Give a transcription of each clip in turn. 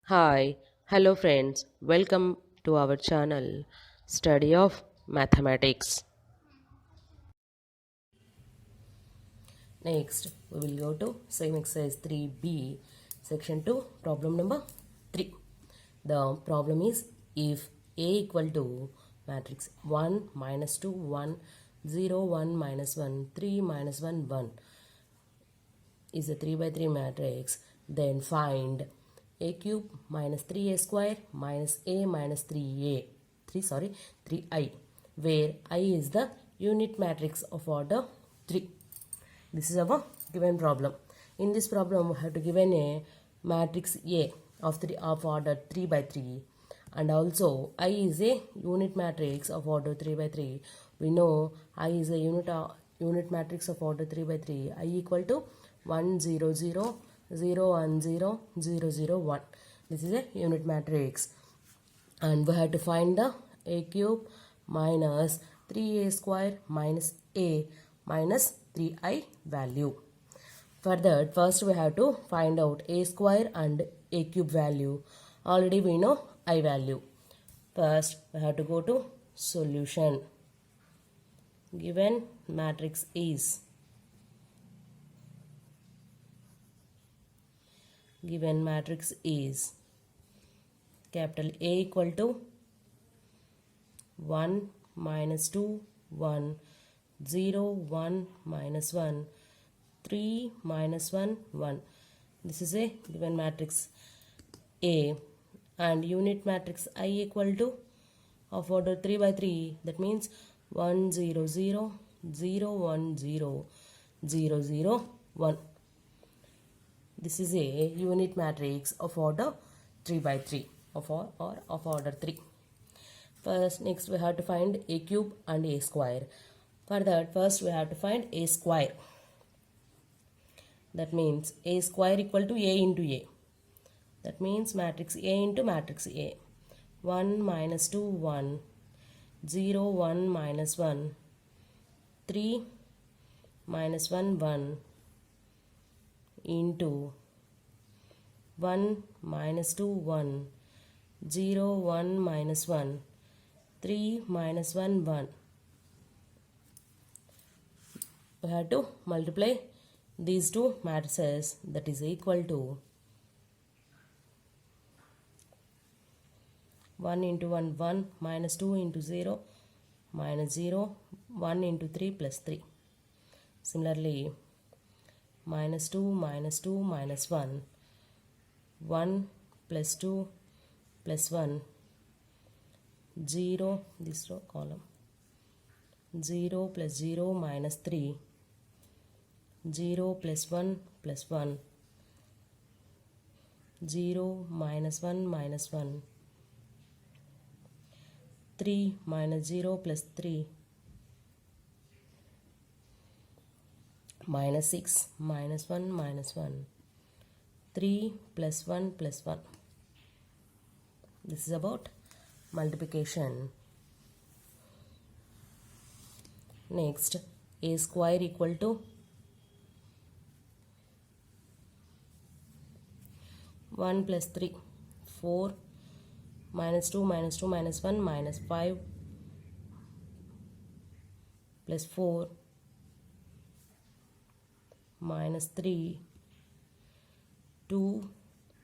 Hi, hello friends, welcome to our channel Study of Mathematics. Next, we will go to same exercise 3b, section 2, problem number 3. The problem is if A equal to matrix 1 minus 2 1 0 1 minus 1 3 minus 1 1 is a 3 by 3 matrix, then find a cube minus 3a square minus a minus 3i, where I is the unit matrix of order 3. This is our given problem. In this problem, we have to given a matrix A of order 3 by 3, and also I is a unit matrix of order 3 by 3. We know I is a unit matrix of order 3 by 3. I equal to 1 0 0 0 1 0 0 0 1. This is a unit matrix, and we have to find the a cube minus 3a square minus a minus 3i value. For that, first we have to find out a square and a cube value. Already we know I value. First we have to go to solution. Given matrix is capital A equal to 1 minus 2 1 0 1 minus 1 3 minus 1 1. This is a given matrix A, and unit matrix I equal to of order 3 by 3, that means 1 0 0 0 1 0 0 0 1. This is a unit matrix of order 3 by 3 of order 3. First, next we have to find a cube and a square. For that, first we have to find a square. That means a square equal to a into a. That means matrix A into matrix A. 1 minus 2 1 0 1 minus 1 3 minus 1 1 into 1 minus 2 1 0 1 minus 1 3 minus 1 1. We have to multiply these two matrices, that is equal to 1 into 1 1 minus 2 into 0 minus 0 1 into 3 plus 3. Similarly, minus 2 minus 2 minus 1 1 plus 2 plus 1 0, this row column 0 plus 0 minus 3 0 plus 1 plus 1 0 minus 1 minus 1 3 minus 0 plus 3 minus 6 minus 1 minus 1 3 plus 1 plus 1. This is about multiplication. Next, a square equal to 1 plus 3 4 minus 2 minus 2 minus 1 minus 5 plus 4 minus 3 2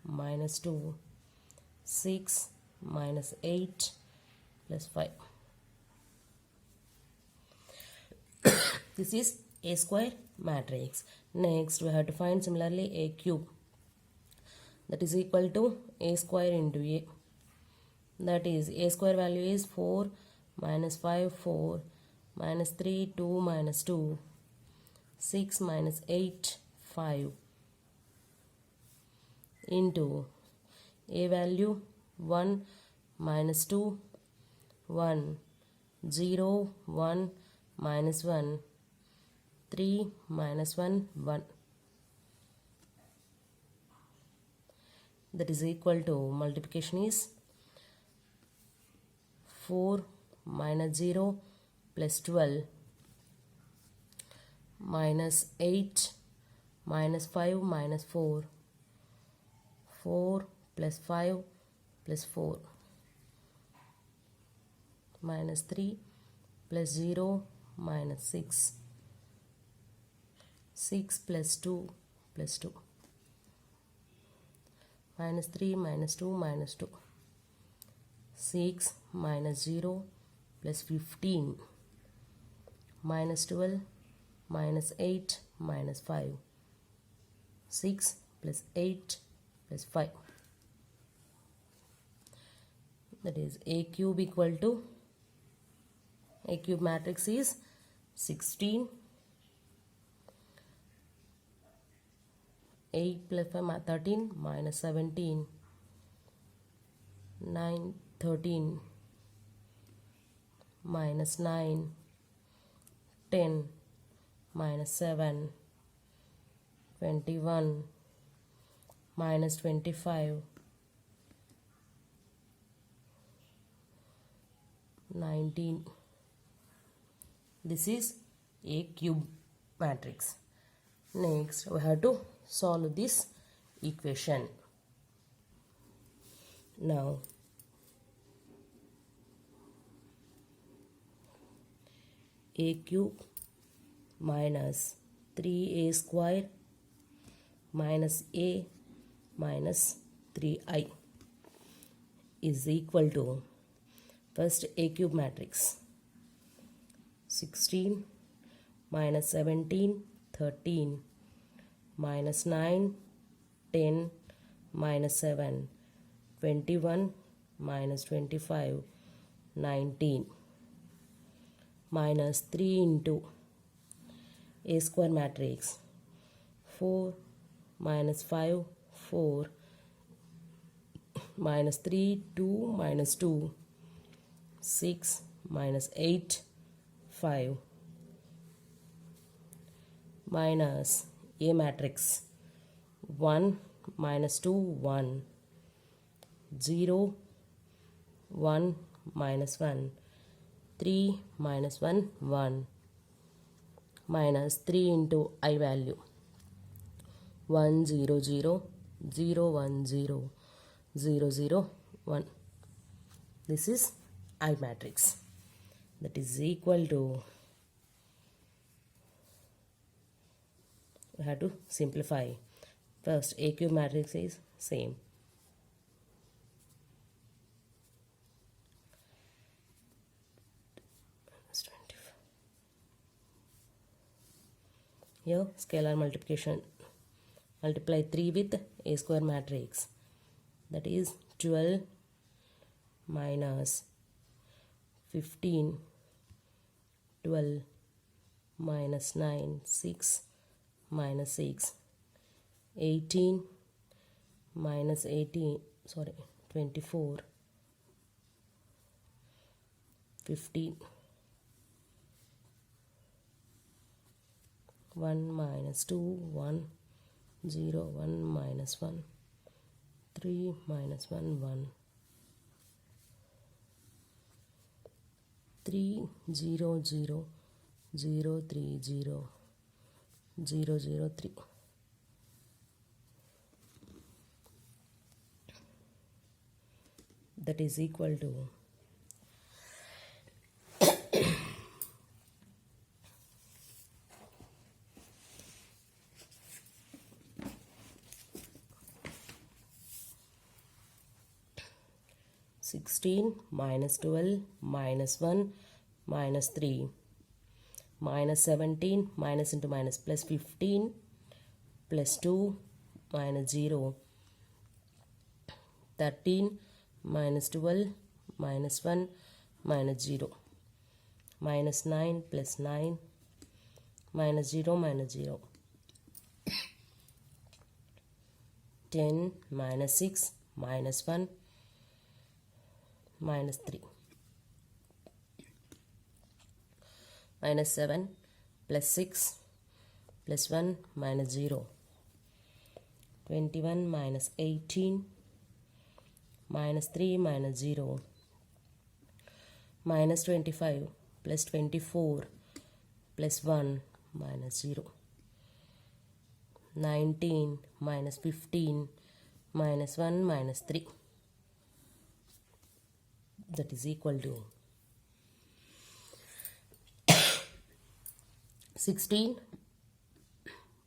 minus 2 6 minus 8 plus 5. This is a square matrix. Next, we have to find similarly a cube, that is equal to a square into a. That is, a square value is 4 minus 5 4 minus 3 2 minus 2 6 minus 8 5 into a value 1 minus 2 1 0 1 minus 1 3 minus 1 1. That is equal to, multiplication is 4 minus 0 plus 12 minus 8 minus 5 minus 4 4 plus 5 plus 4 minus 3 plus 0 minus 6. 6 plus 2 plus 2 minus 3 minus 2 minus 2. 6 minus 0 plus 15 minus 12 minus 8 minus 5. 6 plus 8 plus 5. That is A cube equal to, A cube matrix is 16. 8 plus 5 13 minus 17. 9 13 minus 9. 10 minus 7. 21 minus 25. 19. This is A cube matrix. Next we have to solve this equation. Now A cube minus 3A square minus A minus 3I is equal to, first A cube matrix, 16 minus 17 13 minus 9 10 minus 7 21 minus 25 19 minus 3 into A square matrix, 4 minus 5 4 minus 3 2 minus 2 6 minus 8 5 minus A matrix, 1 minus 2 1 0 1 minus 1 3 minus 1 1 minus 3 into I value, 1 0 0 0 1 0 0 0 1. This is I matrix. That is equal to, we have to simplify. First A cube matrix is same. Here scalar multiplication, multiply 3 with A square matrix, that is 12 minus 15 12 minus 9 6 minus 6 18 minus 18 24 15 1 minus 2 1 0 1 minus 1 3 minus 1 1 3 0 0 0 3 0 0 0 3. That is equal to, 16 minus 12 minus 1 minus 3 minus 17 minus into minus plus 15 plus 2 minus 0 13 minus 12 minus 1 minus 0 minus 9 plus 9 minus 0 minus 0 10 minus 6 minus 1 minus 3 minus 7 plus 6 plus 1 minus 0 21 minus 18 minus 3 minus 0 minus 25 plus 24 plus 1 minus 0 19 minus 15 minus 1 minus 3, that is equal to 16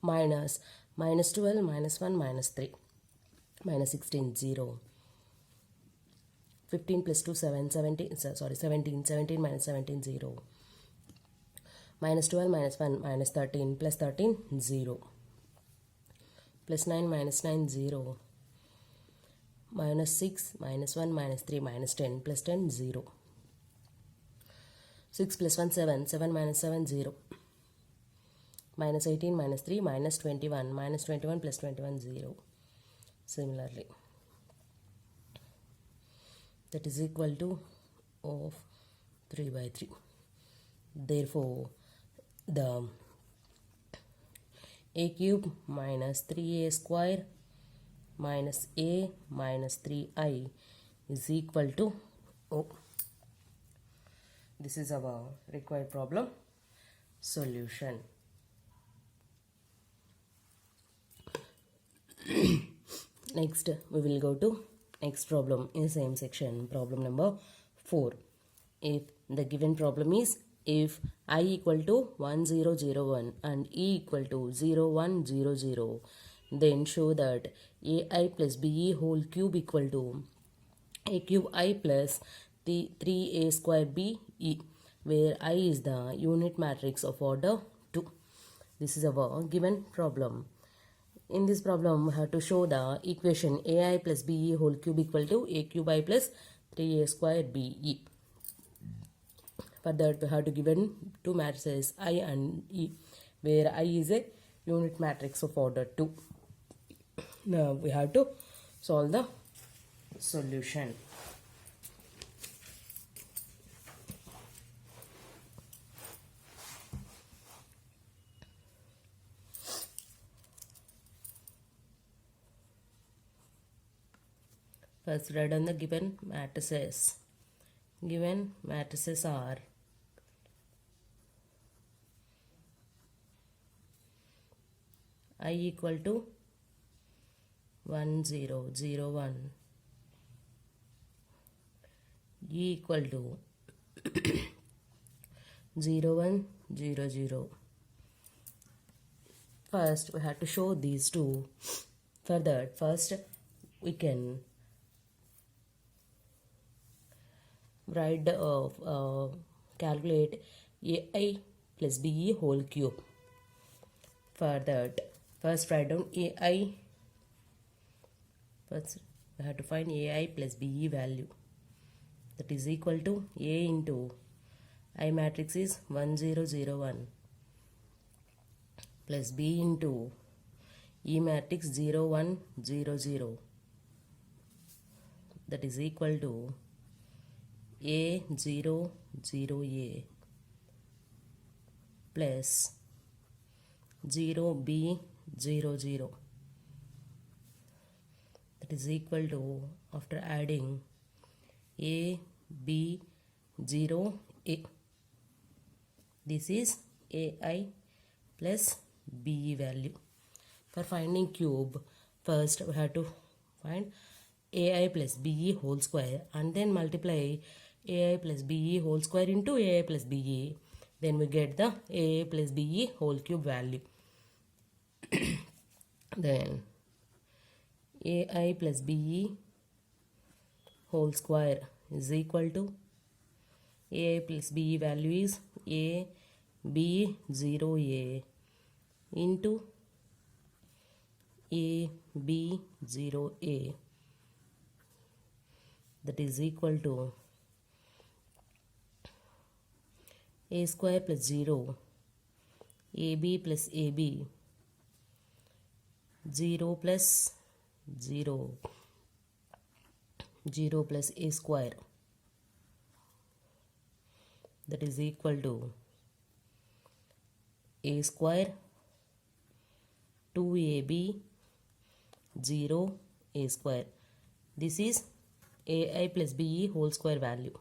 minus 12 minus 1 minus 3 minus 16 0. 15 plus 2 7 17 17 minus 17 0. Minus 12 minus 1 minus 13 plus 13 0. Plus 9 minus 9 0. Minus 6 minus 1 minus 3 minus 10 plus 10 0. 6 plus 1 7 7 minus 7 0. Minus 18 minus 3 minus 21 minus 21 plus 21 0. Similarly, that is equal to of 3 by 3. Therefore, the a cube minus 3a square minus a minus 3i is equal to O. This is our required problem solution. Next, we will go to next problem in the same section, problem number 4. If the given problem is, if I equal to 1 0 0 1 and E equal to 0 1 0 0, then show that AI plus BE whole cube equal to A cube I plus the 3A square BE, where I is the unit matrix of order 2. This is our given problem. In this problem, we have to show the equation AI plus BE whole cube equal to A cube I plus 3A square BE. For that, we have to given two matrices I and E, where I is a unit matrix of order 2. Now, we have to solve the solution. First, write down the given matrices. Given matrices are I equal to 1 0 0 1, E equal to 0 1 0 0. First, we have to show these two. For that, first we can write calculate AI plus BE whole cube. For that, first write down AI. First, we have to find AI plus BE value. That is equal to A into I matrix is 1 0 0 1 plus B into E matrix 0 1 0 0. That is equal to A 0 0 A plus 0 B 0 0. That is equal to, after adding, A B 0 A. This is AI plus BE value. For finding cube, first we have to find AI plus BE whole square and then multiply AI plus BE whole square into AI plus BE. Then we get the AI plus BE whole cube value. Then AI plus BE whole square is equal to AI plus BE value is A B 0 A into A B 0 A. That is equal to A square plus 0 AB plus AB 0 plus 0 0 plus A square. That is equal to A square 2AB 0 A square. This is AI plus BE whole square value.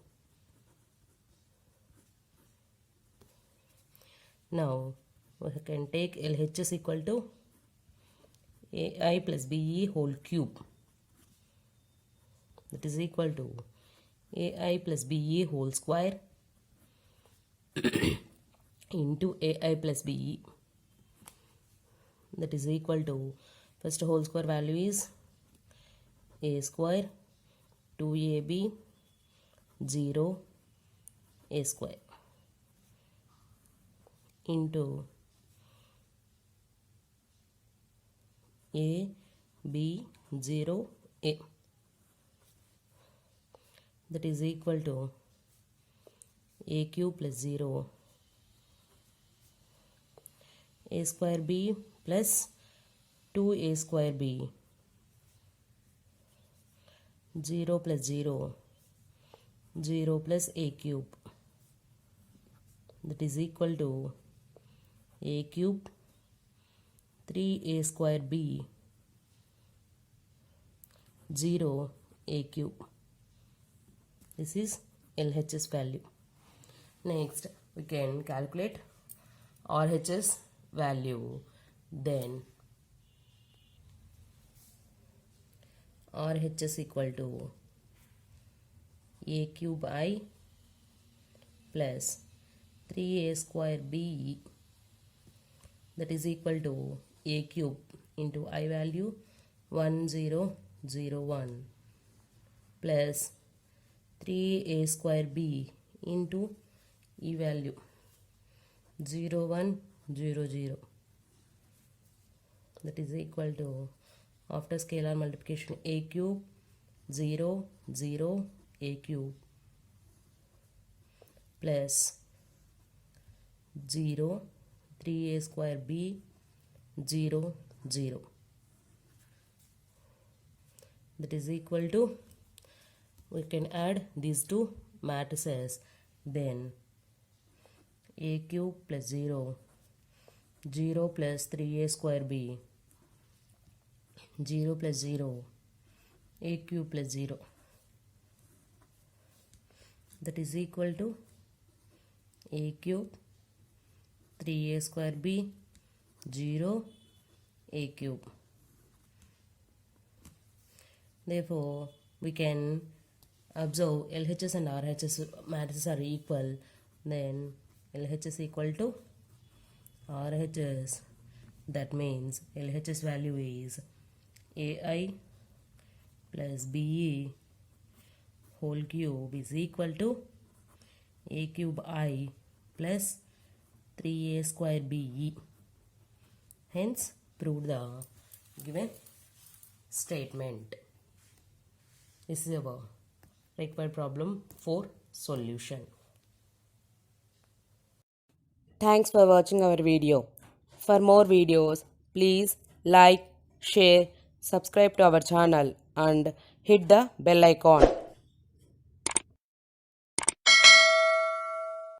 Now we can take LHS equal to AI plus BE whole cube. that is equal to ai plus be whole square into ai plus be, that is equal to, first whole square value is a square 2ab 0 a square into a b 0 a, that is equal to a cube plus 0 a square b plus 2a square b 0 plus 0 0 plus a cube, that is equal to a cube 3a square b 0 a cube. This is LHS value. Next we can calculate RHS value. Then RHS equal to a cube I plus 3a square b, that is equal to a cube into I value 1001 plus 3a square b into E value 0100, that is equal to, after scalar multiplication, a cube 0 0 a cube plus 0 3a square b 0 0, that is equal to, we can add these two matrices. Then a cube plus 0 0 plus 3a square b 0 plus 0 a cube plus 0, that is equal to a cube 3a square b 0 a cube. Therefore we can observe LHS and RHS matrices are equal. Then LHS equal to RHS, that means LHS value is AI plus BE whole cube is equal to a cube I plus 3a square BE. Hence proved the given statement. This is our required problem for solution. Thanks for watching our video. For more videos, please like, share, subscribe to our channel and hit the bell icon.